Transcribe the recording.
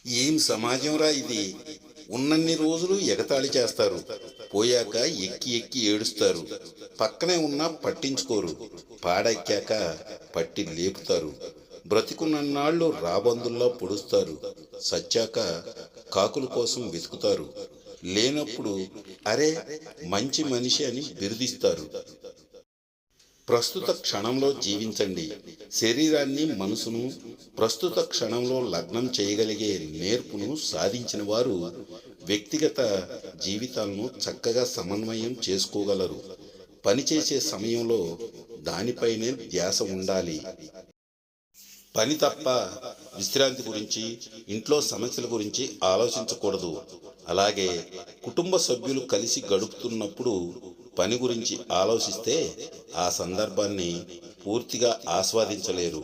ఏం సమాజంరా ఇది! ఉన్నన్ని రోజులు ఎగతాళి చేస్తారు. పోయాక ఎక్కి ఎక్కి ఏడుస్తారు. పక్కనే ఉన్నా పట్టించుకోరు. పాడెక్కాక పట్టి లేపుతారు. బ్రతికున్నన్నాళ్ళు రాబందుల్లా పొడుస్తారు. సచ్చాక కాకుల కోసం వెతుకుతారు. లేనప్పుడు అరే మంచి మనిషి అని బిరుదిస్తారు. ప్రస్తుత క్షణంలో జీవించండి. శరీరాన్ని మనసును ప్రస్తుత క్షణంలో లగ్నం చేయగలిగే నేర్పును సాధించిన వారు వ్యక్తిగత జీవితాలను చక్కగా సమన్వయం చేసుకోగలరు. పనిచేసే సమయంలో దానిపైనే ధ్యాస ఉండాలి. పని తప్ప విశ్రాంతి గురించి, ఇంట్లో సమస్యల గురించి ఆలోచించకూడదు. అలాగే కుటుంబ సభ్యులు కలిసి గడుపుతున్నప్పుడు పని గురించి ఆలోచిస్తే ఆ సందర్భాన్ని పూర్తిగా ఆస్వాదించలేరు.